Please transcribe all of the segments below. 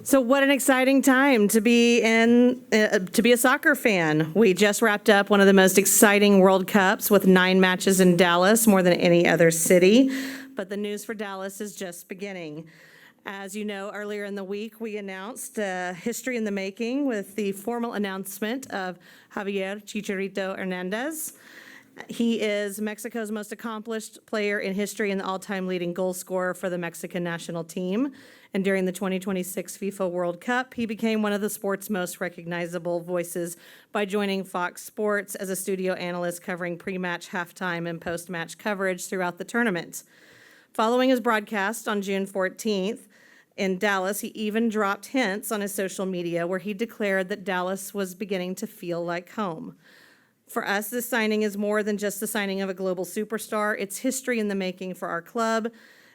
So what an exciting time to be a soccer fan. We just wrapped up one of the most exciting World Cups with 9 matches in Dallas, more than any other city. But the news for Dallas is just beginning. As you know, earlier in the week, we announced history in the making with the formal announcement of Javier Chicharito Hernández. He is Mexico's most accomplished player in history and the all-time leading goal scorer for the Mexican national team. And during the 2026 FIFA World Cup, he became one of the sport's most recognizable voices by joining Fox Sports as a studio analyst covering pre-match, halftime, and post-match coverage throughout the tournament. Following his broadcast on June 14th in Dallas, he even dropped hints on his social media where he declared that Dallas was beginning to feel like home. For us, this signing is more than just the signing of a global superstar. It's history in the making for our club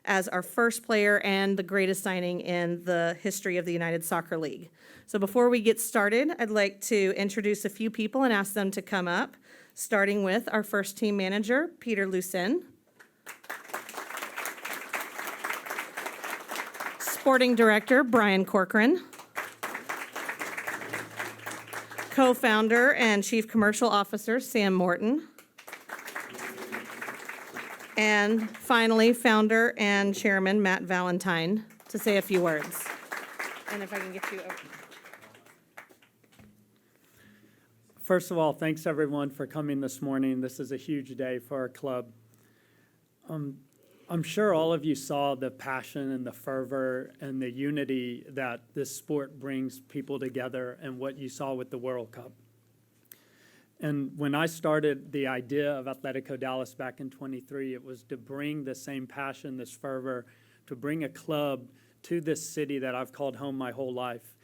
as our first player and the greatest signing in the history of the United Soccer League. So before we get started, I'd like to introduce a few people and ask them to come up, starting with our first team manager, Peter Lucen. Sporting director, Brian Corcoran. Co-founder and chief commercial officer, Sam Morton. And finally, founder and chairman, Matt Valentine, to say a few words. And if I can get you over. First of all, thanks everyone for coming this morning. This is a huge day for our club. I'm sure all of you saw the passion and the fervor and the unity that this sport brings people together and what you saw with the World Cup. And when I started the idea of Atlético Dallas back in 23, it was to bring the same passion, this fervor, to bring a club to this city that I've called home my whole life.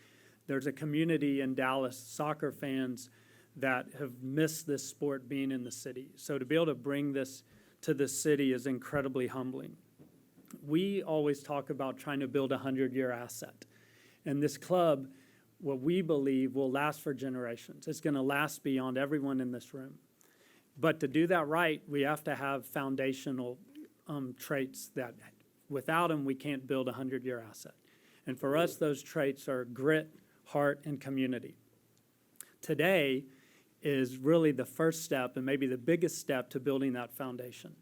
There's a community in Dallas, soccer fans, that have missed this sport being in the city. So to be able to bring this to the city is incredibly humbling. We always talk about trying to build a 100-year asset. And this club, what we believe, will last for generations. It's going to last beyond everyone in this room. But to do that right, we have to have foundational traits that without them, we can't build a 100-year asset. And for us, those traits are grit, heart, and community. Today is really the first step and maybe the biggest step to building that foundation.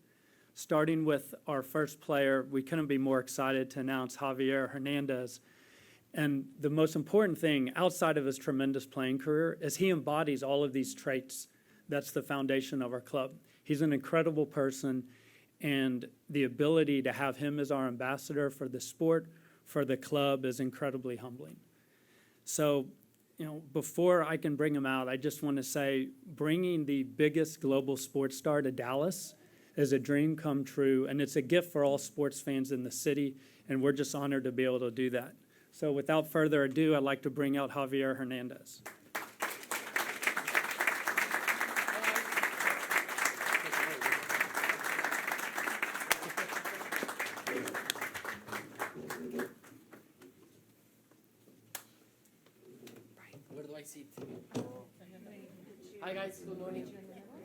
Starting with our first player, we couldn't be more excited to announce Javier Hernández. And the most important thing outside of his tremendous playing career is he embodies all of these traits. That's the foundation of our club. He's an incredible person, and the ability to have him as our ambassador for the sport, for the club, is incredibly humbling. So, before I can bring him out, I just want to say bringing the biggest global sports star to Dallas is a dream come true, and it's a gift for all sports fans in the city, and we're just honored to be able to do that. So without further ado, I'd like to bring out Javier Hernández. Where do I sit? Hi guys, good morning. In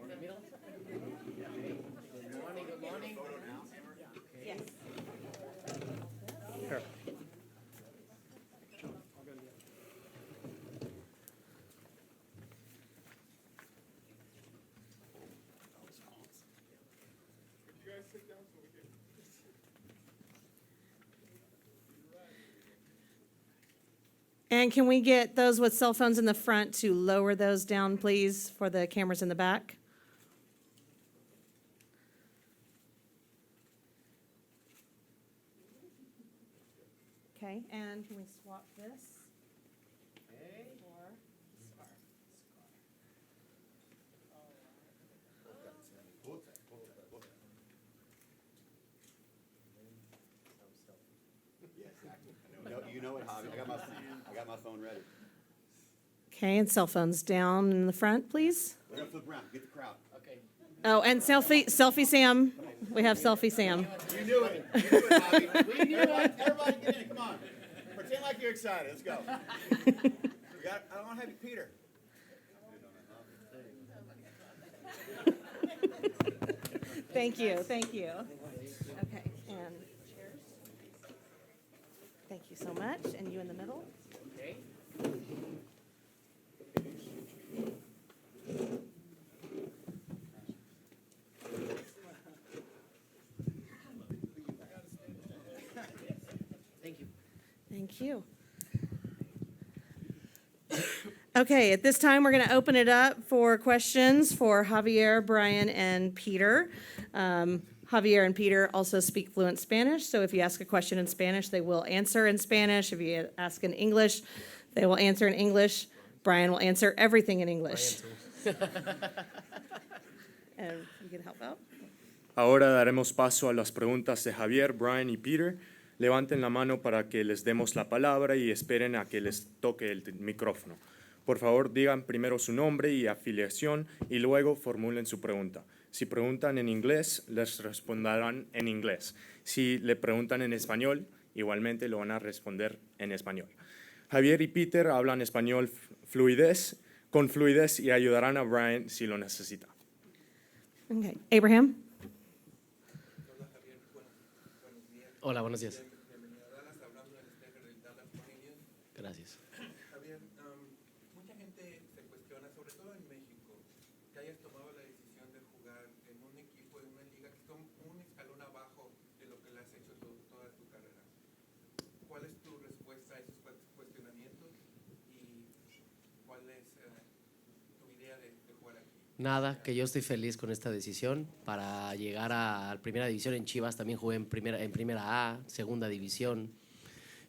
the middle? Good morning. Yes. Here. And can we get those with cell phones in the front to lower those down, please, for the cameras in the back? Okay, and can we swap this? Okay. For Scar. You know it, Javi. I got my phone ready. Okay, and cell phones down in the front, please. We're gonna flip around. Get the crowd. Okay. Oh, and selfie Sam. We have selfie Sam. You knew it. You knew it, Javi. We knew it. Everybody get in. Come on. Pretend like you're excited. Let's go. I want to have you, Peter. Thank you. Okay, and chairs. Thank you so much. And you in the middle. you. Okay, at this time, we're going to open it up for questions for Javier, Brian, and Peter. Javier and Peter also speak fluent Spanish, so if you ask a question in Spanish, they will answer in Spanish. If you ask in English, they will answer in English. Brian will answer everything in English. And you can help out. Ahora daremos paso a las preguntas de Javier, Brian y Peter. Levanten la mano para que les demos la palabra y esperen a que les toque el micrófono. Por favor, digan primero su nombre y afiliación y luego formulen su pregunta. Si preguntan en inglés, les responderán en inglés. Si le preguntan en español, igualmente lo van a responder en español. Javier y Peter hablan español con fluidez y ayudarán a Brian si lo necesita. Okay, Abraham? Hola, buenos días. Gracias. Javier, mucha gente se cuestiona, sobre todo en México, que hayas tomado la decisión de jugar en un equipo, en una liga que son un escalón abajo de lo que le has hecho toda tu carrera. ¿Cuál es tu respuesta a esos cuestionamientos y cuál es tu idea de jugar aquí? Nada, que yo estoy feliz con esta decisión para llegar a primera división en Chivas. También jugué en primera A, segunda división.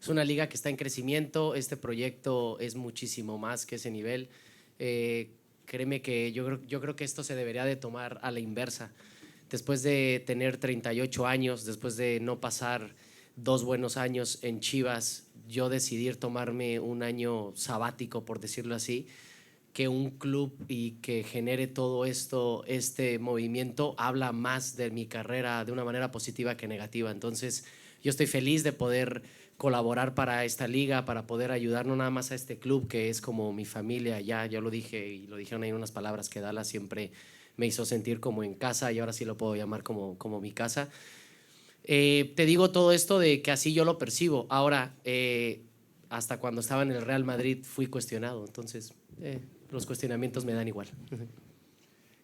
Es una liga que está en crecimiento. Este proyecto es muchísimo más que ese nivel. Créeme que yo creo que esto se debería de tomar a la inversa. Después de tener 38 años, después de no pasar 2 buenos años en Chivas, yo decidí tomarme un año sabático, por decirlo así, que un club y que genere todo esto, este movimiento, habla más de mi carrera de una manera positiva que negativa. Entonces, yo estoy feliz de poder colaborar para esta liga, para poder ayudar no nada más a este club que es como mi familia. Ya lo dije y lo dijeron ahí en unas palabras que Dallas siempre me hizo sentir como en casa y ahora sí lo puedo llamar como mi casa. Te digo todo esto de que así yo lo percibo. Ahora, hasta cuando estaba en el Real Madrid fui cuestionado, entonces los cuestionamientos me dan igual.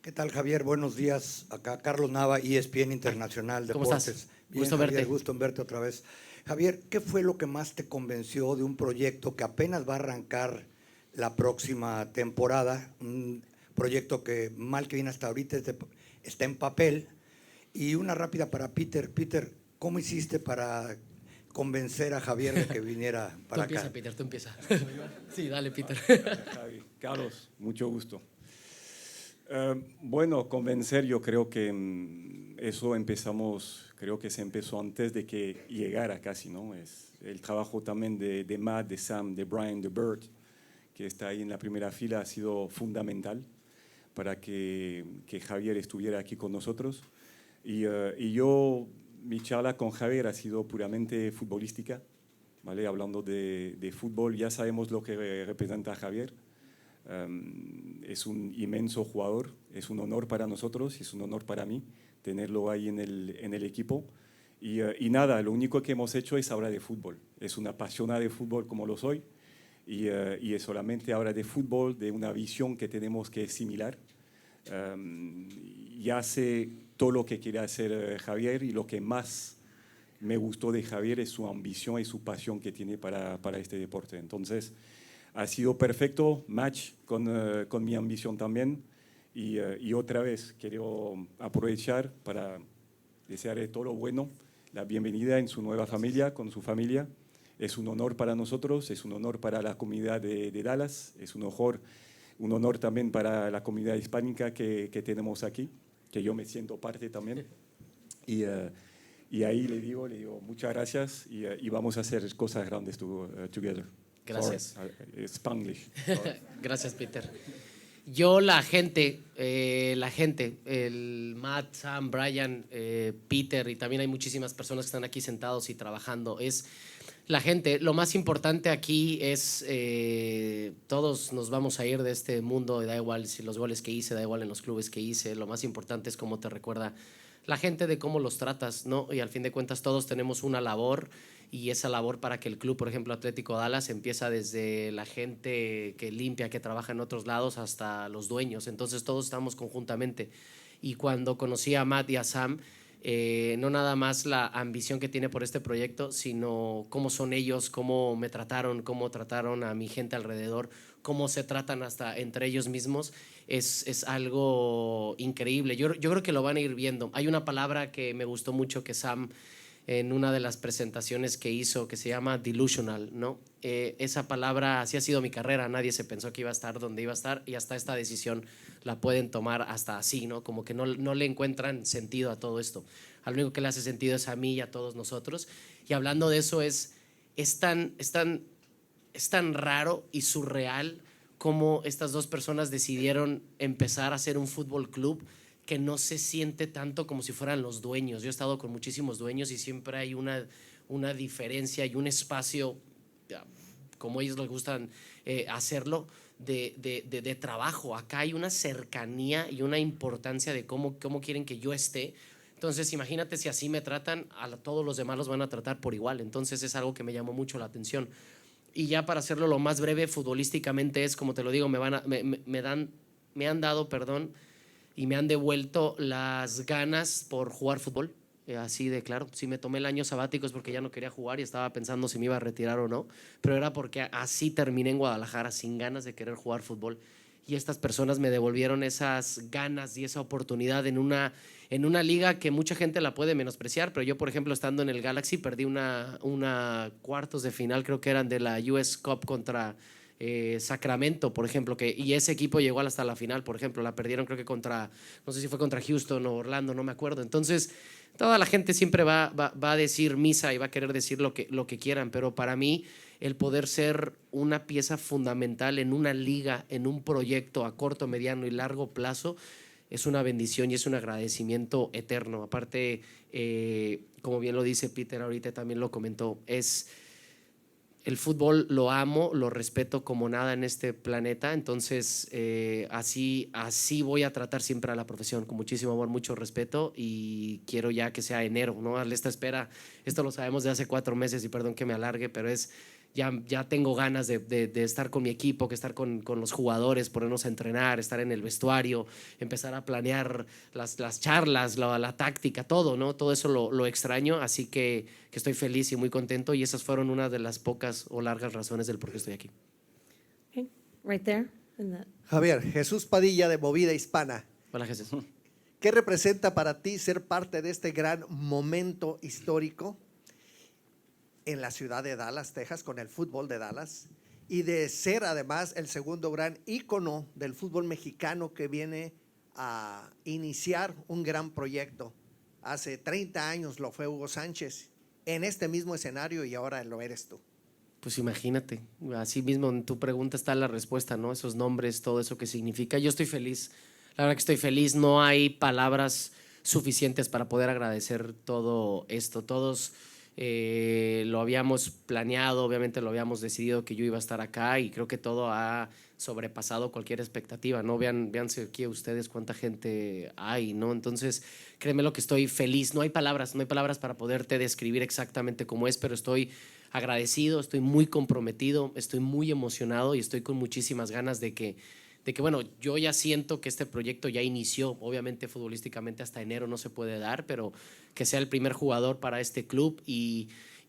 ¿Qué tal, Javier? Buenos días. Acá Carlos Nava, ESPN Internacional ¿Cómo Deportes. estás? Bien, Gusto Javier, verte. gusto en verte otra vez. Javier, ¿qué fue lo que más te convenció de un proyecto que apenas va a arrancar la próxima temporada? Un proyecto que mal que viene hasta ahorita está en papel. Y una rápida para Peter. Peter, ¿cómo hiciste para convencer a Javier de que viniera para Tú empieza, acá? Peter, tú empieza. Sí, dale, Peter. Javi, Carlos, mucho gusto. Bueno, convencer, yo creo que eso creo que se empezó antes de que llegara casi, ¿no? Es el trabajo también de Matt, de Sam, de Brian, de Bert, que está ahí en la primera fila, ha sido fundamental para que Javier estuviera aquí con nosotros. Y mi charla con Javier ha sido puramente futbolística, ¿vale? Hablando de fútbol, ya sabemos lo que representa Javier. Es un inmenso jugador, es un honor para nosotros, es un honor para mí tenerlo ahí en el equipo. Y nada, lo único que hemos hecho es hablar de fútbol. Es una apasionada de fútbol como lo soy y es solamente hablar de fútbol, de una visión que tenemos que es similar. Ya sé todo lo que quiere hacer Javier y lo que más me gustó de Javier es su ambición y su pasión que tiene para este deporte. Entonces, ha sido perfecto match con mi ambición también y otra vez quiero aprovechar para desearle todo lo bueno, la bienvenida en su nueva familia, con su familia. Es un honor para nosotros, es un honor para la comunidad de Dallas, es un honor también para la comunidad hispánica que tenemos aquí, que yo me siento parte también. Y ahí le digo muchas gracias y vamos a hacer cosas grandes together. Gracias. Sorry, Spanglish. Gracias, Peter. Yo, la gente, el Matt, Sam, Brian, Peter, y también hay muchísimas personas que están aquí sentados y trabajando, es la gente. Lo más importante aquí es, todos nos vamos a ir de este mundo, da igual si los goles que hice, da igual en los clubes que hice, lo más importante es cómo te recuerda la gente de cómo los tratas, ¿no? Y al fin de cuentas todos tenemos una labor y esa labor para que el club, por ejemplo, Atlético Dallas, empieza desde la gente que limpia, que trabaja en otros lados, hasta los dueños. Entonces todos estamos conjuntamente. Y cuando conocí a Matt y a Sam, no nada más la ambición que tiene por este proyecto, sino cómo son ellos, cómo me trataron, cómo trataron a mi gente alrededor, cómo se tratan hasta entre ellos mismos, es algo increíble. Yo creo que lo van a ir viendo. Hay una palabra que me gustó mucho que Sam en una de las presentaciones que hizo, que se llama delusional, ¿no? Esa palabra, así ha sido mi carrera, nadie se pensó que iba a estar donde iba a estar y hasta esta decisión la pueden tomar hasta así, ¿no? Como que no le encuentran sentido a todo esto. Al único que le hace sentido es a mí y a todos nosotros. Y hablando de eso, es tan raro y surreal cómo estas dos personas decidieron empezar a hacer un fútbol club que no se siente tanto como si fueran los dueños. Yo he estado con muchísimos dueños y siempre hay una diferencia y un espacio, como ellos les gustan hacerlo, de trabajo. Acá hay una cercanía y una importancia de cómo quieren que yo esté. Entonces, imagínate si así me tratan, a todos los demás los van a tratar por igual. Entonces, es algo que me llamó mucho la atención. Y ya para hacerlo lo más breve, futbolísticamente es, como te lo digo, me han dado, y me han devuelto las ganas por jugar fútbol. Así de claro, si me tomé el año sabático es porque ya no quería jugar y estaba pensando si me iba a retirar o no, pero era porque así terminé en Guadalajara sin ganas de querer jugar fútbol. Y estas personas me devolvieron esas ganas y esa oportunidad en una liga que mucha gente la puede menospreciar, pero yo, por ejemplo, estando en el Galaxy, perdí una cuartos de final, creo que eran de la US Cup contra Sacramento, por ejemplo, y ese equipo llegó hasta la final, por ejemplo, la perdieron creo que no sé si fue contra Houston o Orlando, no me acuerdo. Entonces, toda la gente siempre va a decir misa y va a querer decir lo que quieran, pero para mí el poder ser una pieza fundamental en una liga, en un proyecto a corto, mediano y largo plazo, es una bendición y es un agradecimiento eterno. Aparte, como bien lo dice Peter ahorita, también lo comentó, el fútbol lo amo, lo respeto como nada en este planeta, entonces así voy a tratar siempre a la profesión, con muchísimo amor, mucho respeto, y quiero ya que sea enero, ¿no? Darle esta espera, esto lo sabemos de hace 4 meses y perdón que me alargue, pero ya tengo ganas de estar con mi equipo, que estar con los jugadores, ponernos a entrenar, estar en el vestuario, empezar a planear las charlas, la táctica, todo, ¿no? Todo eso lo extraño, así que estoy feliz y muy contento, y esas fueron una de las pocas o largas razones del por qué estoy aquí. Okay, right there. Javier, Jesús Padilla de Movida Hispana. Hola, Jesús. ¿Qué representa para ti ser parte de este gran momento histórico en la ciudad de Dallas, Texas, con el fútbol de Dallas, y de ser además el segundo gran ícono del fútbol mexicano que viene a iniciar un gran proyecto? Hace 30 años lo fue Hugo Sánchez en este mismo escenario y ahora lo eres tú. Pues imagínate, así mismo en tu pregunta está la respuesta, ¿no? Esos nombres, todo eso que significa. Yo estoy feliz, la verdad que estoy feliz, no hay palabras suficientes para poder agradecer todo esto. Todos lo habíamos planeado, obviamente lo habíamos decidido que yo iba a estar acá, y creo que todo ha sobrepasado cualquier expectativa, ¿no? Véanse aquí ustedes cuánta gente hay, ¿no? Entonces, créeme lo que estoy feliz. No hay palabras para poderte describir exactamente cómo es, pero estoy agradecido, estoy muy comprometido, estoy muy emocionado y estoy con muchísimas ganas de que, bueno, yo ya siento que este proyecto ya inició. Obviamente futbolísticamente hasta enero no se puede dar, pero que sea el primer jugador para este club,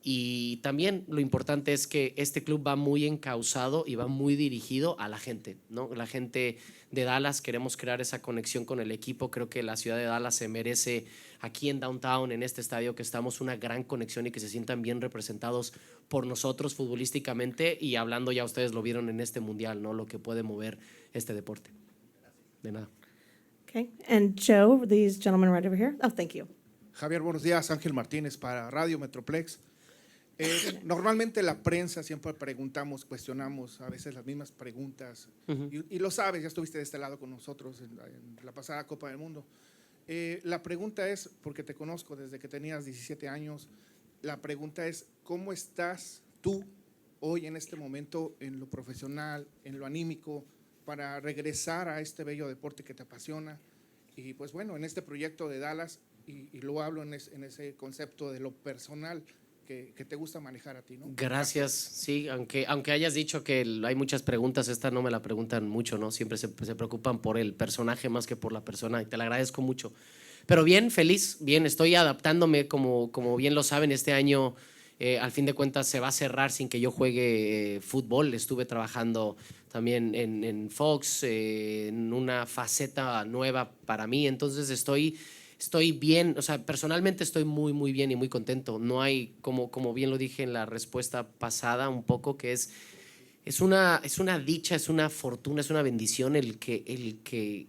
y también lo importante es que este club va muy encauzado y va muy dirigido a la gente, ¿no? La gente de Dallas, queremos crear esa conexión con el equipo. Creo que la ciudad de Dallas se merece aquí en Downtown, en este estadio que estamos, una gran conexión y que se sientan bien representados por nosotros futbolísticamente, y hablando, ya ustedes lo vieron en este mundial, ¿no? Lo que puede mover este deporte. De nada. Okay, and Joe, these gentlemen right over here. Oh, thank you. Javier, buenos días. Ángel Martínez para Radio Metroplex. Normalmente la prensa siempre preguntamos, cuestionamos a veces las mismas preguntas, y lo sabes, ya estuviste de este lado con nosotros en la pasada Copa del Mundo. La pregunta es, porque te conozco desde que tenías 17 años, la pregunta es, ¿cómo estás tú hoy en este momento en lo profesional, en lo anímico, para regresar a este bello deporte que te apasiona? Y pues bueno, en este proyecto de Dallas, y lo hablo en ese concepto de lo personal que te gusta manejar a ti, ¿no? Gracias, sí, aunque hayas dicho que hay muchas preguntas, esta no me la preguntan mucho, ¿no? Siempre se preocupan por el personaje más que por la persona, y te la agradezco mucho. Pero bien, feliz, bien, estoy adaptándome, como bien lo saben, este año al fin de cuentas se va a cerrar sin que yo juegue fútbol. Estuve trabajando también en Fox, en una faceta nueva para mí, entonces estoy bien, o sea, personalmente estoy muy, muy bien y muy contento. No hay, como bien lo dije en la respuesta pasada un poco, que es una dicha, es una fortuna, es una bendición el que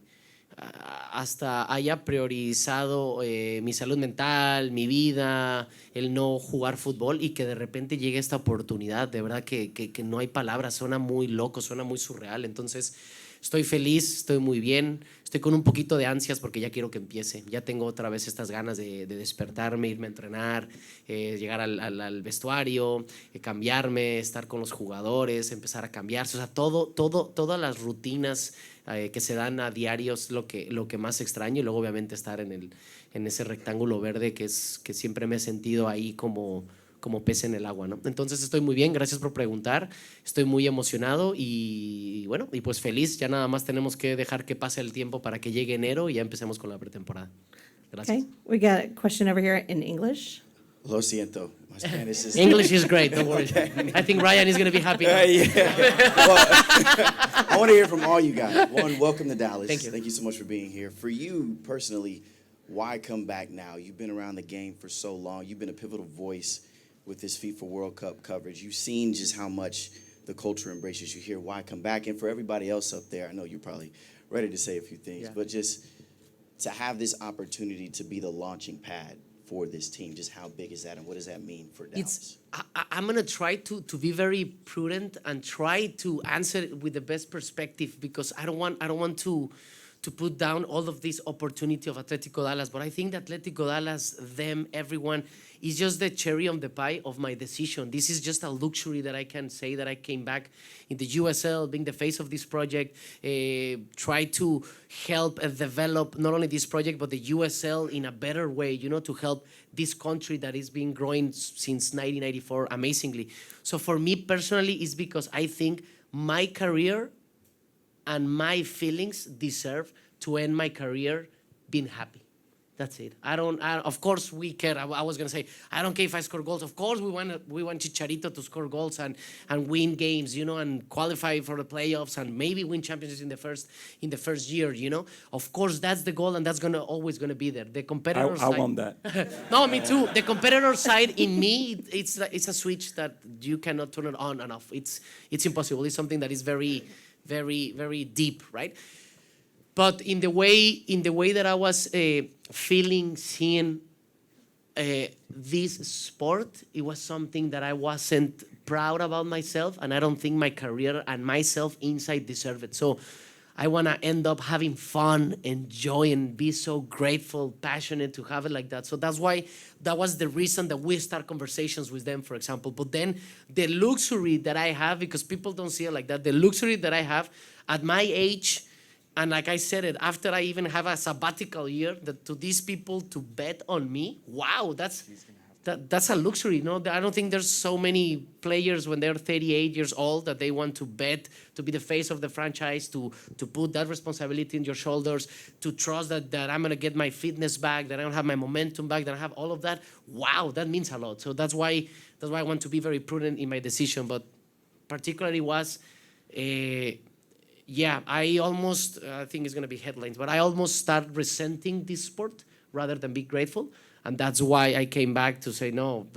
hasta haya priorizado mi salud mental, mi vida, el no jugar fútbol y que de repente llegue esta oportunidad. De verdad que no hay palabras, suena muy loco, suena muy surreal. Entonces estoy feliz, estoy muy bien, estoy con un poquito de ansias porque ya quiero que empiece. Ya tengo otra vez estas ganas de despertarme, irme a entrenar, llegar al vestuario, cambiarme, estar con los jugadores, empezar a cambiarse. O sea, todas las rutinas que se dan a diario es lo que más extraño, y luego obviamente estar en ese rectángulo verde que siempre me he sentido ahí como pez en el agua, ¿no? Entonces estoy muy bien, gracias por preguntar, estoy muy emocionado y bueno, y pues feliz. Ya nada más tenemos que dejar que pase el tiempo para que llegue enero y ya empecemos con la pretemporada. Gracias. Okay, we got a question over here in English. Lo siento. My Spanish is English is great, don't worry. I think Ryan is going to be happy now. Well, I want to hear from all you guys. One, welcome to Dallas. Thank you. Thank you so much for being here. For you personally, why come back now? You've been around the game for so long. You've been a pivotal voice with this FIFA World Cup coverage. You've seen just how much the culture embraces you here. Why come back? And for everybody else up there, I know you're probably ready to say a few things, Yeah. but just to have this opportunity to be the launching pad for this team, just how big is that and what does that mean for Dallas? I'm going to try to be very prudent and try to answer it with the best perspective, because I don't want to put down all of this opportunity of Atlético Dallas, but I think that Atlético Dallas, them, everyone, is just the cherry on the pie of my decision. This is just a luxury that I can say that I came back in the USL, being the face of this project, try to help develop not only this project, but the USL in a better way, to help this country that has been growing since 1994 amazingly. So for me personally, it's because I think my career and my feelings deserve to end my career being happy. That's it. Of course we care. I was going to say, I don't care if I score goals. Of course we want Chicharito to score goals and win games, and qualify for the playoffs and maybe win championships in the first year, Of course that's the goal and that's always going to be there. The competitor I side. want that. No, me too. The competitor side in me, it's a switch that you cannot turn it on and off. It's impossible. It's something that is very, very, very deep, right? But in the way that I was seeing this sport, it was something that I wasn't proud about myself, and I don't think my career and myself inside deserve it. So I want to end up having fun, enjoy, and be so grateful, passionate to have it like that. So that was the reason that we start conversations with them, for example. But then the luxury that I have, because people don't see it like that, the luxury that I have at my age, and like I said it, after I even have a sabbatical year, that to these people to bet on me, wow, that's a luxury. I don't think there's so many players when they're 38 years old that they want to bet, to be the face of the franchise, to put that responsibility in your shoulders, to trust that I'm going to get my fitness back, that I don't have my momentum back, that I have all of that. Wow, that means a lot. So that's why I want to be very prudent in my decision. But particularly was, I think it's going to be headlines, but I almost start resenting this sport rather than be grateful. And that's why I came back to say, no,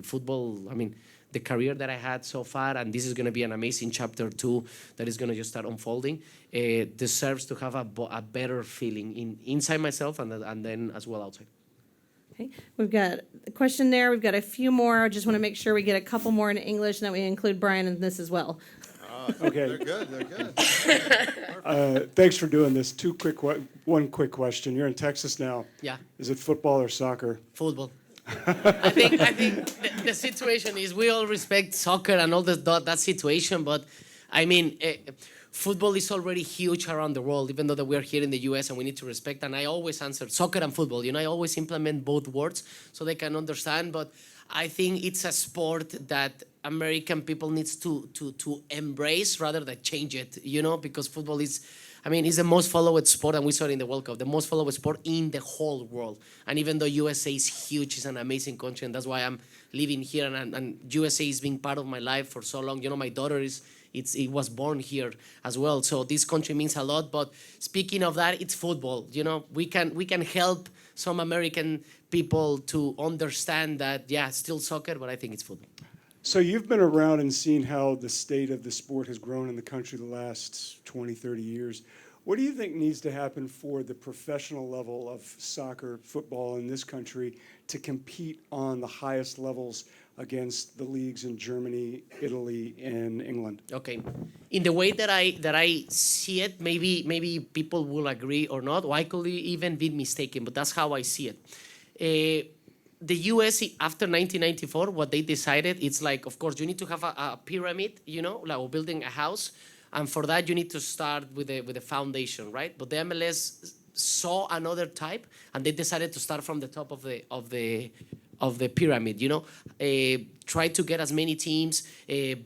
football, the career that I had so far, and this is going to be an amazing chapter 2 that is going to just start unfolding, deserves to have a better feeling inside myself and then as well outside. Okay, we've got a question there. We've got a few more. I just want to make sure we get a couple more in English and that we include Brian in this as well. Okay. They're good. Thanks for doing this. One quick question. You're in Texas now. Yeah. Is it football or soccer? Football. I think the situation is we all respect soccer and all that situation, but football is already huge around the world, even though that we're here in the US and we need to respect. And I always answer soccer and football. I always implement both words so they can understand. But I think it's a sport that American people needs to embrace rather than change it, because football is, I mean, it's the most followed sport, and we saw it in the World Cup, the most followed sport in the whole world. And even though USA is huge, it's an amazing country, and that's why I'm living here, and USA has been part of my life for so long. You know, my daughter it was born here as well, so this country means a lot. But speaking of that, it's football. You know, we can help some American people to understand that, yeah, it's still soccer, but I think it's football. So you've been around and seen how the state of the sport has grown in the country the last 20, 30 years. What do you think needs to happen for the professional level of soccer, football in this country to compete on the highest levels against the leagues in Germany, Italy, and England? Okay, in the way that I see it, maybe people will agree or not, or I could even be mistaken, but that's how I see it. The US after 1994, what they decided, it's like, of course, you need to have a pyramid, you know, like building a house, and for that you need to start with a foundation, right? But the MLS saw another type, and they decided to start from the top of the pyramid, you know, try to get as many teams,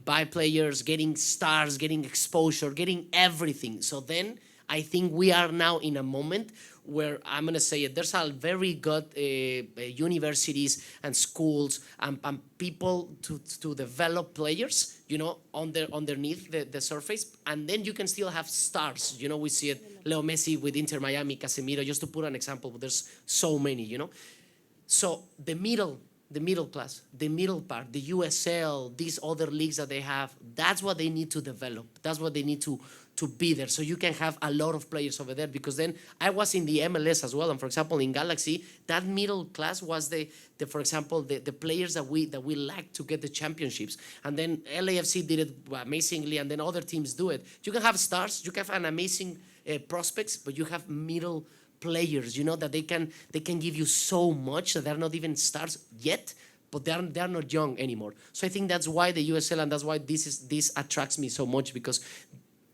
buy players, getting stars, getting exposure, getting everything. So then I think we are now in a moment where, I'm going to say it, there's a very good universities and schools and people to develop players, you know, underneath the surface. And then you can still have stars. You know, we see it, Leo Messi with Inter Miami, Casemiro, just to put an example, but there's so many, you know. So the middle class, the middle part, the USL, these other leagues that they have, that's what they need to develop. That's what they need to be there. So you can have a lot of players over there, because then I was in the MLS as well. And for example, in Galaxy, that middle class was for example, the players that we like to get the championships. And then LAFC did it amazingly, and then other teams do it. You can have stars, you can have an amazing prospects, but you have middle players, you know, that they can give you so much that they're not even stars yet, but they're not young anymore. So I think that's why the USL, and that's why this attracts me so much, because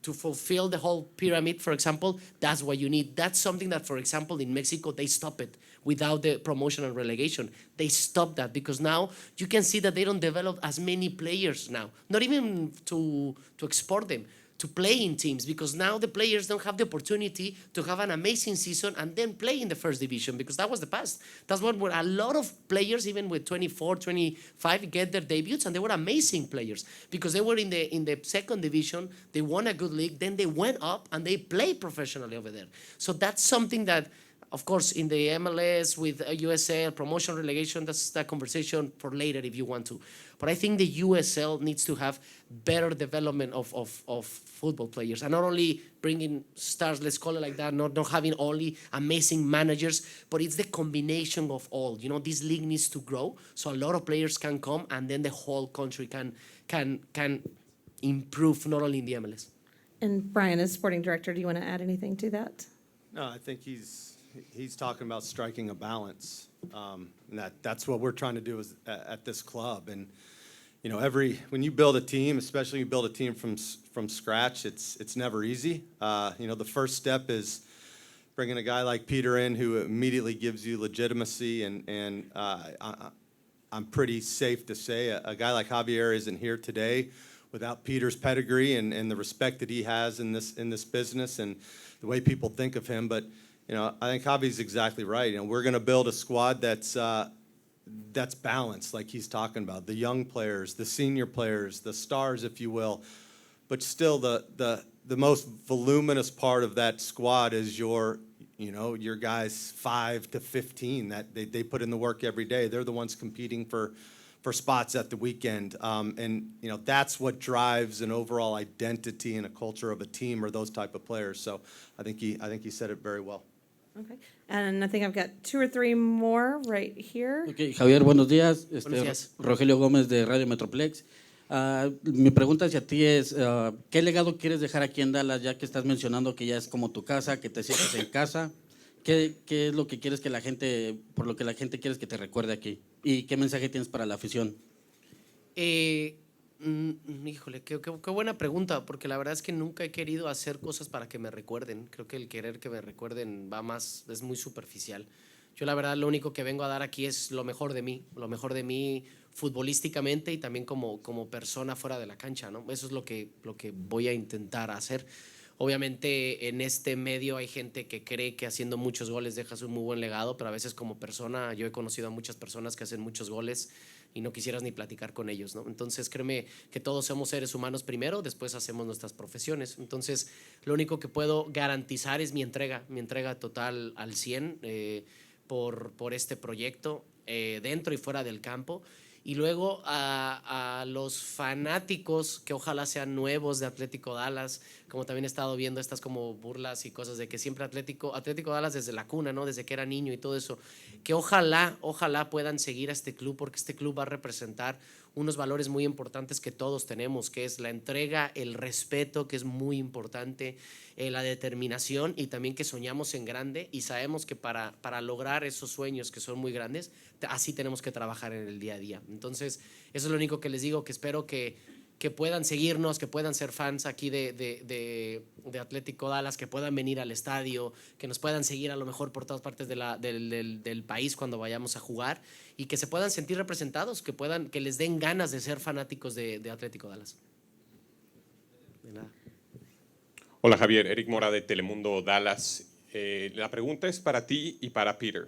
to fulfill the whole pyramid, for example, that's what you need. That's something that, for example, in Mexico, they stop it without the promotion and relegation. They stop that because now you can see that they don't develop as many players now, not even to export them, to play in teams, because now the players don't have the opportunity to have an amazing season and then play in the first division, because that was the past. That's what where a lot of players, even with 24, 25, get their debuts, and they were amazing players because they were in the second division, they won a good league, then they went up and they played professionally over there. So that's something that, of course, in the MLS with USL, promotion, relegation, that's that conversation for later if you want to. But I think the USL needs to have better development of football players, and not only bringing stars, let's call it like that, not having only amazing managers, but it's the combination of all. You know, this league needs to grow so a lot of players can come, and then the whole country can improve, not only in the MLS. And Brian, as sporting director, do you want to add anything to that? No, I think he's talking about striking a balance, and that's what we're trying to do at this club. And you know, when you build a team, especially you build a team from scratch, it's never easy. You know, the first step is bringing a guy like Peter in who immediately gives you legitimacy, and I'm pretty safe to say a guy like Javier isn't here today without Peter's pedigree and the respect that he has in this business and the way people think of him. But you know, I think Javi's exactly right. You know, we're going to build a squad that's balanced, like he's talking about. The young players, the senior players, the stars, if you will. But still, the most voluminous part of that squad is your guys 5 to 15 that they put in the work every day. They're the ones competing for spots at the weekend, and you know, that's what drives an overall identity and a culture of a team, or those type of players. So I think he said it very well. Okay, and I think I've got 2 or 3 more right here. Okay, Javier, buenos días. Buenos días. Rogelio Gómez de Radio Metroplex. Mi pregunta hacia ti es, ¿qué legado quieres dejar aquí en Dallas, ya que estás mencionando que ya es como tu casa, que te sientes en casa? ¿Qué es lo que quieres que la gente, por lo que la gente quieres que te recuerde aquí? ¿Y qué mensaje tienes para la afición? Híjole, qué buena pregunta, porque la verdad es que nunca he querido hacer cosas para que me recuerden. Creo que el querer que me recuerden es muy superficial. Yo la verdad lo único que vengo a dar aquí es lo mejor de mí futbolísticamente y también como persona fuera de la cancha, ¿no? Eso es lo que voy a intentar hacer. Obviamente en este medio hay gente que cree que haciendo muchos goles dejas un muy buen legado, pero a veces como persona, yo he conocido a muchas personas que hacen muchos goles y no quisieras ni platicar con ellos, ¿no? Entonces créeme que todos somos seres humanos primero, después hacemos nuestras profesiones. Entonces lo único que puedo garantizar es mi entrega total al 100 por este proyecto, dentro y fuera del campo. Y luego a los fanáticos que ojalá sean nuevos de Atlético Dallas, como también he estado viendo estas como burlas y cosas de que siempre Atlético Dallas desde la cuna, ¿no? Desde que era niño y todo eso, que ojalá puedan seguir a este club, porque este club va a representar unos valores muy importantes que todos tenemos, que es la entrega, el respeto, que es muy importante, la determinación, y también que soñamos en grande y sabemos que para lograr esos sueños que son muy grandes, así tenemos que trabajar en el día a día. Entonces, eso es lo único que les digo, que espero que puedan seguirnos, que puedan ser fans aquí de Atlético Dallas, que puedan venir al estadio, que nos puedan seguir a lo mejor por todas partes del país cuando vayamos a jugar, y que se puedan sentir representados, que les den ganas de ser fanáticos de Atlético Dallas. De nada. Hola Javier, Eric Mora de Telemundo Dallas. La pregunta es para ti y para Peter.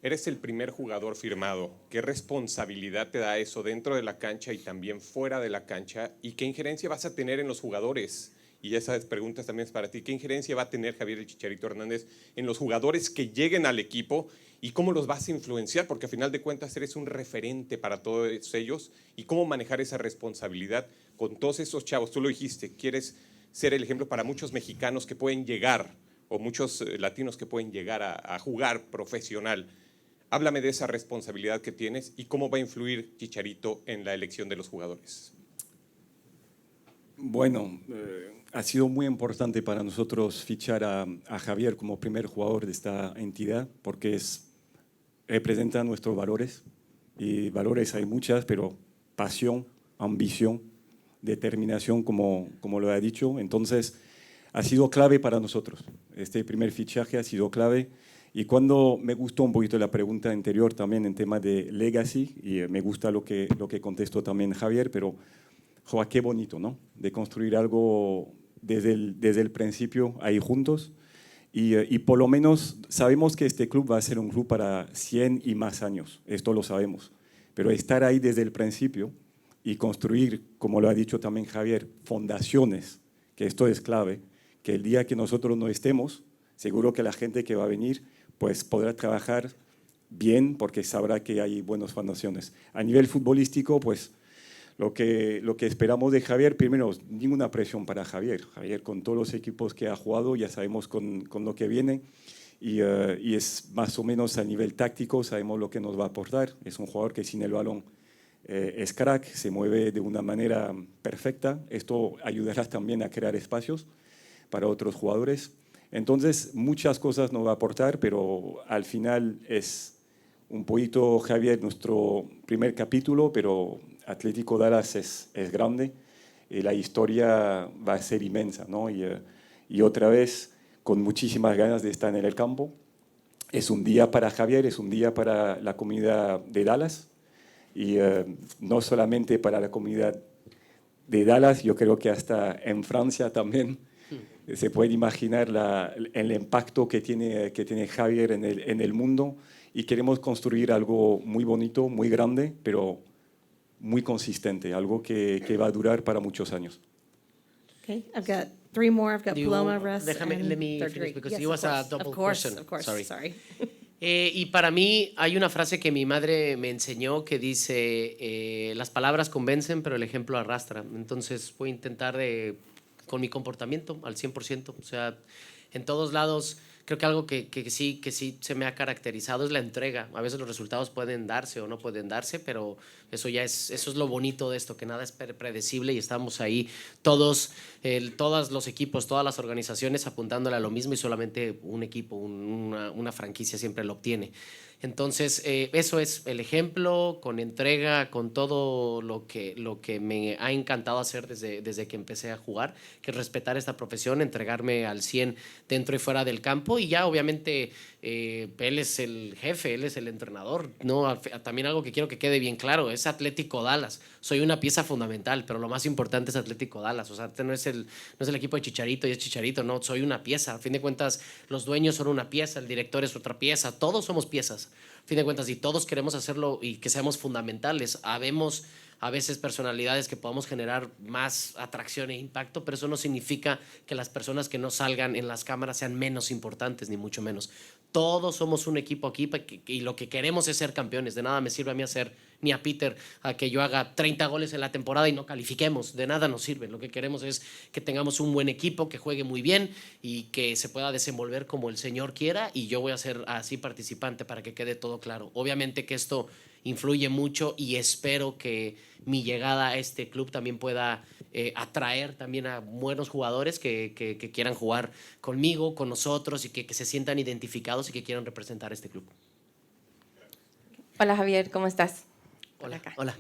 Eres el primer jugador firmado. ¿Qué responsabilidad te da eso dentro de la cancha y también fuera de la cancha? ¿Y qué injerencia vas a tener en los jugadores? Y esas preguntas también es para ti. ¿Qué injerencia va a tener Javier Chicharito Hernández en los jugadores que lleguen al equipo? ¿Y cómo los vas a influenciar? Porque a final de cuentas eres un referente para todos ellos. ¿Y cómo manejar esa responsabilidad con todos esos chavos? Tú lo dijiste, quieres ser el ejemplo para muchos mexicanos que pueden llegar, o muchos latinos que pueden llegar a jugar profesional. Háblame de esa responsabilidad que tienes y cómo va a influir Chicharito en la elección de los jugadores. Bueno, ha sido muy importante para nosotros fichar a Javier como primer jugador de esta entidad, porque representa nuestros valores, y valores hay muchas, pero pasión, ambición, determinación, como lo ha dicho. Entonces, ha sido clave para nosotros. Este primer fichaje ha sido clave. Y cuando me gustó un poquito la pregunta anterior también en tema de legacy, y me gusta lo que contestó también Javier, pero joa, qué bonito, ¿no? De construir algo desde el principio ahí juntos. Y por lo menos sabemos que este club va a ser un club para 100 y más años. Esto lo sabemos. Pero estar ahí desde el principio y construir, como lo ha dicho también Javier, fundaciones, que esto es clave, que el día que nosotros no estemos, seguro que la gente que va a venir pues podrá trabajar bien porque sabrá que hay buenas fundaciones. A nivel futbolístico, pues lo que esperamos de Javier, primero, ninguna presión para Javier. Javier con todos los equipos que ha jugado, ya sabemos con lo que viene, y es más o menos a nivel táctico, sabemos lo que nos va a aportar. Es un jugador que sin el balón es crack, se mueve de una manera perfecta. Esto ayudará también a crear espacios para otros jugadores. Entonces, muchas cosas nos va a aportar, pero al final es un poquito, Javier, nuestro primer capítulo, pero Atlético Dallas es grande y la historia va a ser inmensa, ¿no? Y otra vez, con muchísimas ganas de estar en el campo. Es un día para Javier, es un día para la comunidad de Dallas, y no solamente para la comunidad de Dallas, yo creo que hasta en Francia también se puede imaginar el impacto que tiene Javier en el mundo, y queremos construir algo muy bonito, muy grande, pero muy consistente, algo que va a durar para muchos años. Okay, I've got three more. I've got Do you- Paloma, Russ, let me third finish, degree. because Yes, it of was a course, double of course, question. Of course, Sorry. sorry. Y para mí hay una frase que mi madre me enseñó que dice, las palabras convencen, pero el ejemplo arrastra. Entonces voy a intentar con mi comportamiento al 100%. O sea, en todos lados, creo que algo que sí se me ha caracterizado es la entrega. A veces los resultados pueden darse o no pueden darse, pero eso es lo bonito de esto, que nada es predecible, y estamos ahí todos los equipos, todas las organizaciones apuntándole a lo mismo, y solamente un equipo, una franquicia siempre lo obtiene. Entonces, eso es el ejemplo, con entrega, con todo lo que me ha encantado hacer desde que empecé a jugar, que es respetar esta profesión, entregarme al 100 dentro y fuera del campo. Y ya, obviamente, él es el jefe, él es el entrenador. ¿No? También algo que quiero que quede bien claro, es Atlético Dallas. Soy una pieza fundamental, pero lo más importante es Atlético Dallas. O sea, no es el equipo de Chicharito y es Chicharito, no, soy una pieza. A fin de cuentas, los dueños son una pieza, el director es otra pieza, todos somos piezas. A fin de cuentas, y todos queremos hacerlo y que seamos fundamentales. Habemos a veces personalidades que podamos generar más atracción e impacto, pero eso no significa que las personas que no salgan en las cámaras sean menos importantes, ni mucho menos. Todos somos un equipo aquí y lo que queremos es ser campeones. De nada me sirve a mí ni a Peter, a que yo haga 30 goles en la temporada y no califiquemos. De nada nos sirve. Lo que queremos es que tengamos un buen equipo, que juegue muy bien y que se pueda desenvolver como el Señor quiera, y yo voy a ser así participante para que quede todo claro. Obviamente que esto influye mucho y espero que mi llegada a este club también pueda atraer también a buenos jugadores que quieran jugar conmigo, con nosotros, y que se sientan identificados y que quieran representar este club. Hola Javier, ¿cómo estás? Hola.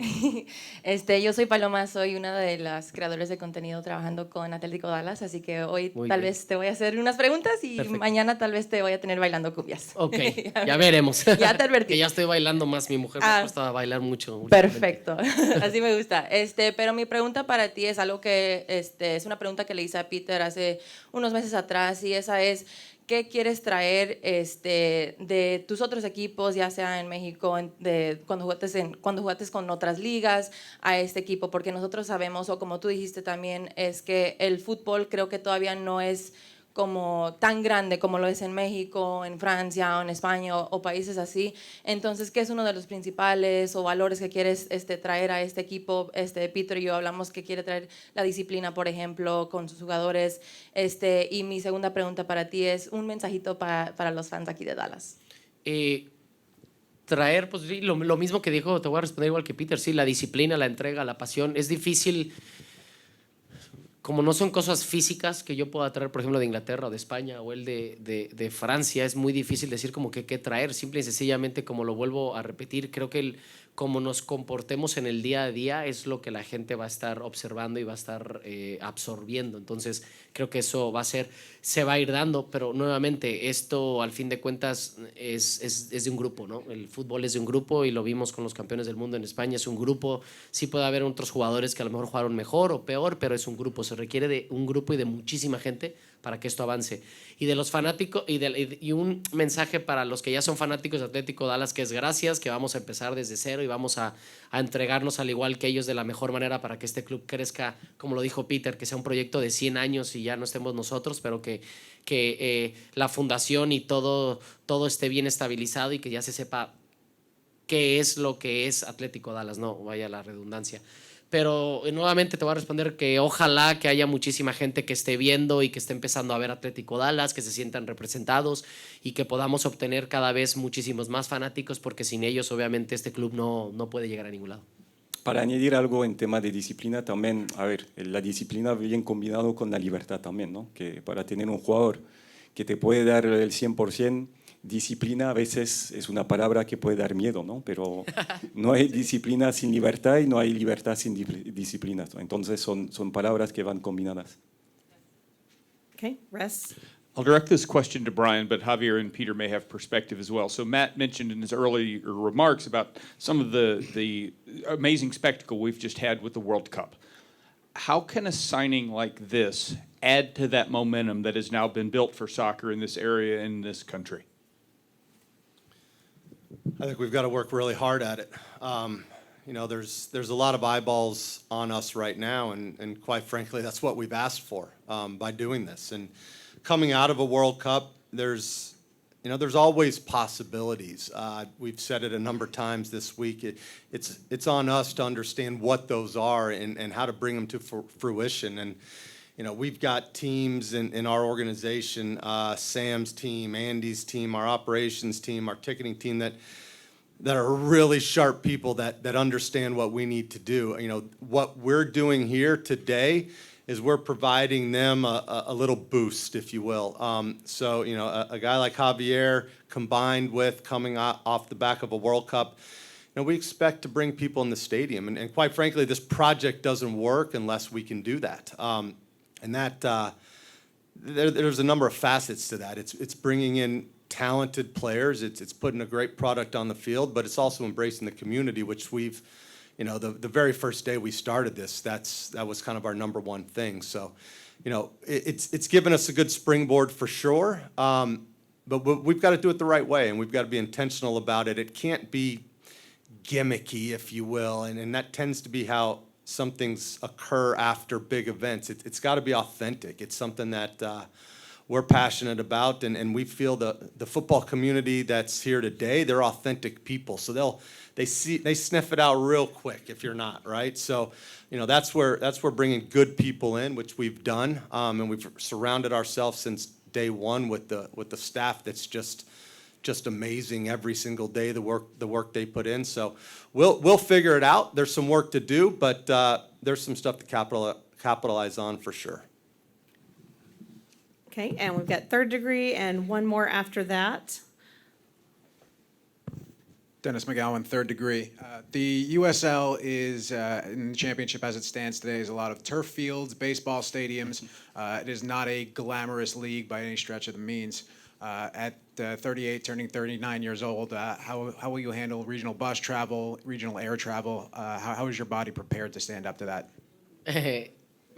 Yo soy Paloma, soy una de las creadores de contenido trabajando con Atlético Dallas, así que hoy Muy tal bien. vez te voy a hacer unas preguntas y Perfecto. mañana tal vez te voy a tener bailando cumbias. Ok, ya veremos. Ya te advertí. Que ya estoy bailando más, mi mujer me Ah, ha puesto a bailar mucho. Perfecto, así me gusta. Pero mi pregunta para ti es algo que es una pregunta que le hice a Peter hace unos meses atrás, y esa es: ¿qué quieres traer de tus otros equipos, ya sea en México, cuando jugaste con otras ligas, a este equipo? Porque nosotros sabemos, o como tú dijiste también, es que el fútbol creo que todavía no es como tan grande como lo es en México, en Francia o en España o países así. Entonces, ¿qué es uno de los principales o valores que quieres traer a este equipo? Peter y yo hablamos que quiere traer la disciplina, por ejemplo, con sus jugadores. Y mi segunda pregunta para ti es un mensajito para los fans aquí de Dallas. Traer, pues sí, lo mismo que dijo, te voy a responder igual que Peter, sí, la disciplina, la entrega, la pasión. Es difícil, como no son cosas físicas que yo pueda traer, por ejemplo, de Inglaterra o de España o el de Francia, es muy difícil decir como que qué traer. Simple y sencillamente, como lo vuelvo a repetir, creo que como nos comportemos en el día a día es lo que la gente va a estar observando y va a estar absorbiendo. Entonces, creo que eso se va a ir dando, pero nuevamente, esto al fin de cuentas es de un grupo, ¿no? El fútbol es de un grupo y lo vimos con los campeones del mundo en España, es un grupo. Sí puede haber otros jugadores que a lo mejor jugaron mejor o peor, pero es un grupo, se requiere de un grupo y de muchísima gente para que esto avance. Y de los fanáticos, y un mensaje para los que ya son fanáticos de Atlético Dallas, que es gracias, que vamos a empezar desde cero y vamos a entregarnos al igual que ellos de la mejor manera para que este club crezca, como lo dijo Peter, que sea un proyecto de 100 años y ya no estemos nosotros, pero que la fundación y todo esté bien estabilizado y que ya se sepa qué es lo que es Atlético Dallas, no vaya la redundancia. Pero nuevamente te voy a responder que ojalá que haya muchísima gente que esté viendo y que esté empezando a ver Atlético Dallas, que se sientan representados y que podamos obtener cada vez muchísimos más fanáticos, porque sin ellos obviamente este club no puede llegar a ningún lado. Para añadir algo en tema de disciplina también, a ver, la disciplina bien combinado con la libertad también, ¿no? Que para tener un jugador que te puede dar el 100%, disciplina a veces es una palabra que puede dar miedo, ¿no? Pero no hay disciplina sin libertad y no hay libertad sin disciplina. Entonces son palabras que van combinadas. Okay, Russ? I'll direct this question to Brian, but Javier and Peter may have perspective as well. So Matt mentioned in his earlier remarks about some of the amazing spectacle we've just had with the World Cup. How can a signing like this add to that momentum that has now been built for soccer in this area, in this country? I think we've got to work really hard at it. There's a lot of eyeballs on us right now, and quite frankly, that's what we've asked for by doing this. And coming out of a World Cup, there's always possibilities. We've said it a number of times this week. It's on us to understand what those are and how to bring them to fruition. And we've got teams in our organization, Sam's team, Andy's team, our operations team, our ticketing team that are really sharp people that understand what we need to do. What we're doing here today is we're providing them a little boost, if you will. So, you know, a guy like Javier, combined with coming off the back of a World Cup, you know, we expect to bring people in the stadium. And quite frankly, this project doesn't work unless we can do that. And that there's a number of facets to that. It's bringing in talented players. It's putting a great product on the field, but it's also embracing the community, which we've, you know, the very first day we started this, that was kind of our number one thing. So, you know, it's given us a good springboard for sure, but we've got to do it the right way, and we've got to be intentional about it. It can't be gimmicky, if you will, and that tends to be how some things occur after big events. It's got to be authentic. It's something that we're passionate about, and we feel the football community that's here today, they're authentic people. So they sniff it out real quick if you're not, right? So, you know, that's where bringing good people in, which we've done, and we've surrounded ourselves since day one with the staff that's just amazing every single day, the work they put in. So we'll figure it out. There's some work to do, but there's some stuff to capitalize on for sure. Okay, and we've got third degree and one more after that. Dennis McGowan, third degree. The USL is in the championship as it stands today is a lot of turf fields, baseball stadiums. It is not a glamorous league by any stretch of the means. At 38, turning 39 years old, how will you handle regional bus travel, regional air travel? How is your body prepared to stand up to that?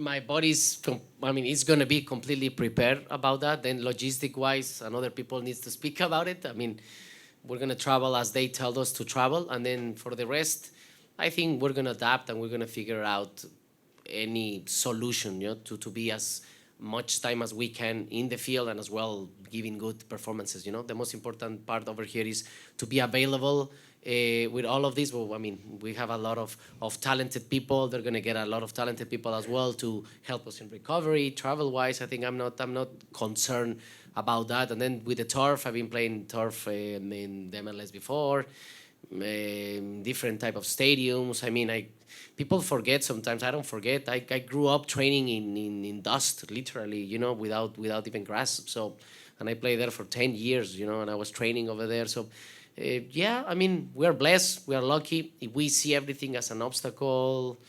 My body's, it's going to be completely prepared about that. Then logistic-wise, and other people needs to speak about it. I mean, we're going to travel as they tell us to travel. And then for the rest, I think we're going to adapt and we're going to figure out any solution, you know, to be as much time as we can in the field and as well giving good performances. You know, the most important part over here is to be available with all of this. Well, I mean, we have a lot of talented people. They're going to get a lot of talented people as well to help us in recovery, travel-wise. I think I'm not concerned about that. And then with the turf, I've been playing turf in the MLS before, different type of stadiums. I mean, people forget sometimes. I don't forget. I grew up training in dust, literally, you know, without even grass. So, and I played there for 10 years, you know, and I was training over there. So, yeah, I mean, we're blessed. We are lucky. If we see everything as an obstacle,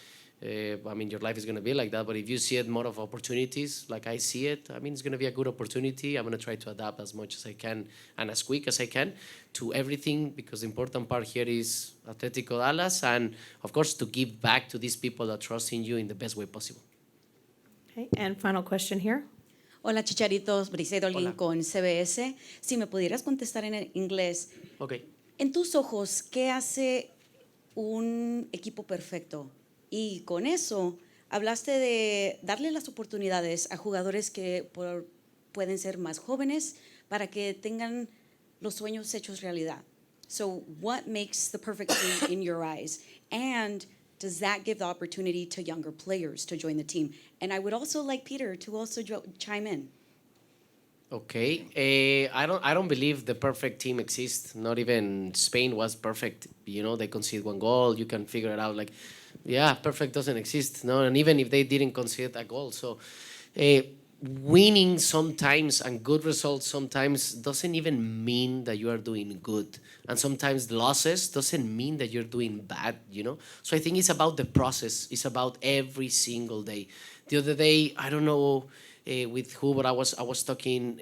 I mean, your life is going to be like that. But if you see it more of opportunities, like I see it, I mean, it's going to be a good opportunity. I'm going to try to adapt as much as I can and as quick as I can to everything, because the important part here is Atlético Dallas, and of course to give back to these people that trust in you in the best way possible. Okay, and final question here. Hola, Chicharito, Brisedo Olguín con CBS. Si me pudieras contestar en inglés. Okay. En tus ojos, ¿qué hace un equipo perfecto? Y con eso, hablaste de darle las oportunidades a jugadores que pueden ser más jóvenes para que tengan los sueños hechos realidad. So, what makes the perfect team in your eyes? And does that give the opportunity to younger players to join the team? And I would also like Peter to also chime in. Okay, I don't believe the perfect team exists. Not even Spain was perfect. You know, they concede one goal. You can figure it out. Like, yeah, perfect doesn't exist. No, and even if they didn't concede a goal, so winning sometimes and good results sometimes doesn't even mean that you are doing good. And sometimes losses doesn't mean that you're doing bad, you know? So I think it's about the process. It's about every single day. The other day, I don't know with who, but I was talking,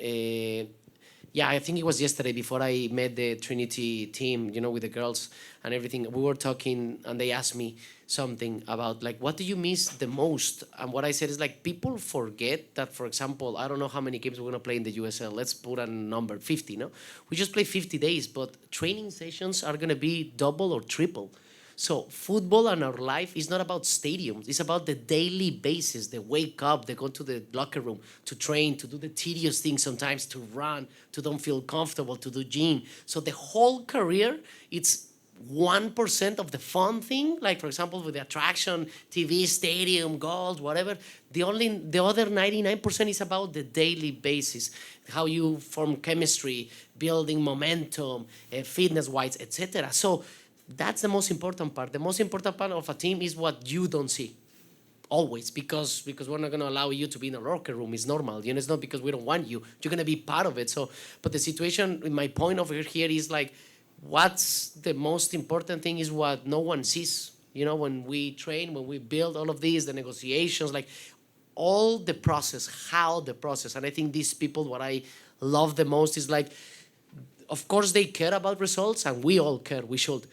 yeah, I think it was yesterday before I met the Trinity team, you know, with the girls and everything. We were talking and they asked me something about like, what do you miss the most? And what I said is like, people forget that, for example, I don't know how many games we're going to play in the USL. Let's put a number, 50, no? We just play 50 days, but training sessions are going to be double or triple. So football and our life is not about stadiums. It's about the daily basis. They wake up, they go to the locker room to train, to do the tedious things sometimes, to run, to don't feel comfortable, to do gym. So the whole career, it's 1% of the fun thing, like for example with the attraction, TV, stadium, goals, whatever. The other 99% is about the daily basis, how you form chemistry, building momentum, fitness-wise, etc. So that's the most important part. The most important part of a team is what you don't see. always, because we're not going to allow you to be in a locker room. It's normal. You know, it's not because we don't want you. You're going to be part of it. So, but the situation, my point over here is like, what's the most important thing is what no one sees. You know, when we train, when we build all of these, the negotiations, like all the process, how the process. And I think these people, what I love the most is like, of course they care about results, and we all care, we should,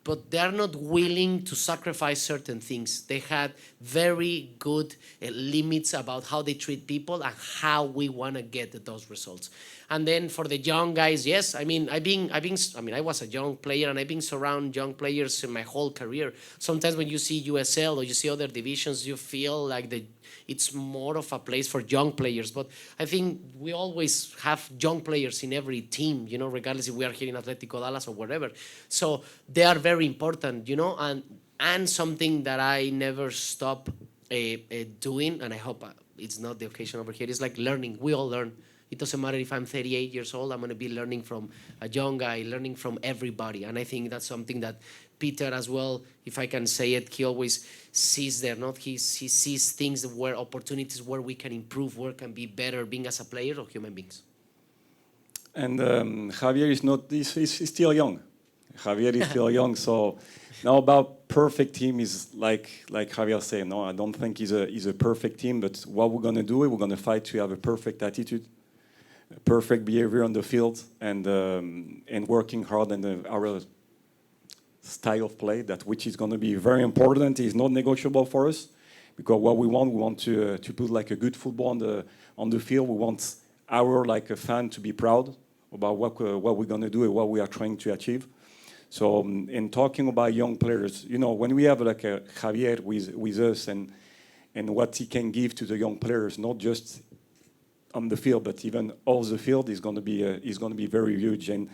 but they are not willing to sacrifice certain things. They had very good limits about how they treat people and how we want to get those results. And then for the young guys, yes, I mean, I was a young player, and I've been surrounded young players in my whole career. Sometimes when you see USL or you see other divisions, you feel like it's more of a place for young players. But I think we always have young players in every team, you know, regardless if we are here in Atlético Dallas or wherever. So they are very important, you know, and something that I never stop doing, and I hope it's not the occasion over here, is like learning. We all learn. It doesn't matter if I'm 38 years old, I'm going to be learning from a young guy, learning from everybody. And I think that's something that Peter as well, if I can say it, he always sees there, not he sees things where opportunities where we can improve, where can be better being as a player or human beings. And Javier is not, he's still young. Javier is still young, so now about perfect team is like Javier said, no, I don't think he's a perfect team, but what we're going to do is we're going to fight to have a perfect attitude, perfect behavior on the field, and working hard on our style of play, that which is going to be very important. Is not negotiable for us, because what we want to put like a good football on the field. We want our like a fan to be proud about what we're going to do and what we are trying to achieve. So in talking about young players, you know, when we have like a Javier with us and what he can give to the young players, not just on the field, but even off the field, is going to be very huge. And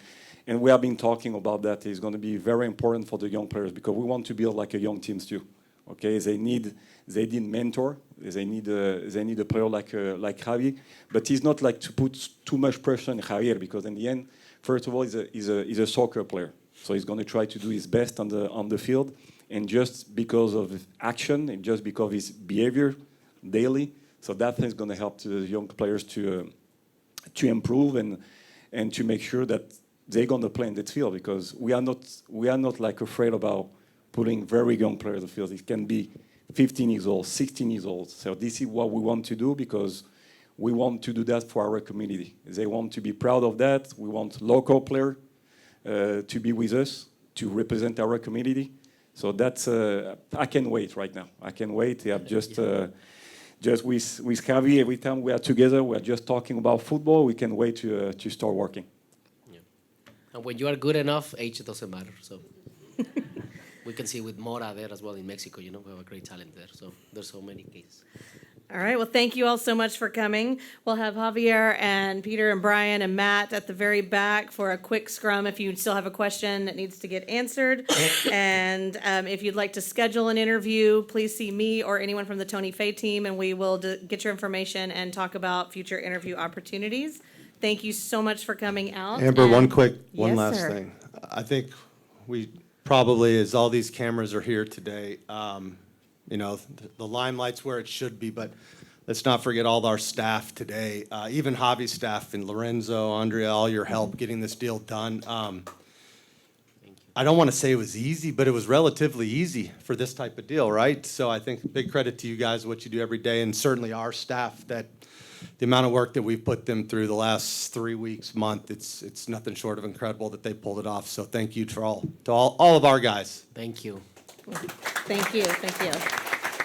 we have been talking about that. It's going to be very important for the young players, because we want to build like a young teams too. Okay, they need mentor. They need a player like Javi, but he's not like to put too much pressure on Javier, because in the end, first of all, he's a soccer player, so he's going to try to do his best on the field, and just because of his action and just because of his behavior daily. So that is going to help the young players to improve and to make sure that they're going to play in that field, because we are not like afraid about putting very young players in the field. It can be 15 years old, 16 years old. So this is what we want to do, because we want to do that for our community. They want to be proud of that. We want local players to be with us, to represent our community. So that's, I can't wait right now. I can't wait. Yeah, just with Javi, every time we are together, we are just talking about football. We can wait to start working. Yeah. And when you are good enough, age doesn't matter. So we can see with Mora there as well in Mexico. You know, we have a great talent there. So there's so many cases. All right. Well, thank you all so much for coming. We'll have Javier and Peter and Brian and Matt at the very back for a quick scrum if you still have a question that needs to get answered. And if you'd like to schedule an interview, please see me or anyone from the Tony Fay team, and we will get your information and talk about future interview opportunities. Thank you so much for coming out. Amber, one Yes, last sir. thing. I think we probably, as all these cameras are here today, you know, the limelight's where it should be, but let's not forget all our staff today, even Javi's staff and Lorenzo, Andrea, all your help getting this deal done. I don't want to say it was easy, but it was relatively easy for this type of deal, right? So I think big credit to you guys, what you do every day, and certainly our staff, that the amount of work that we've put them through the last 3 weeks, month, it's nothing short of incredible that they pulled it off. So thank you to all of our guys. Thank you. Thank you. Thank you.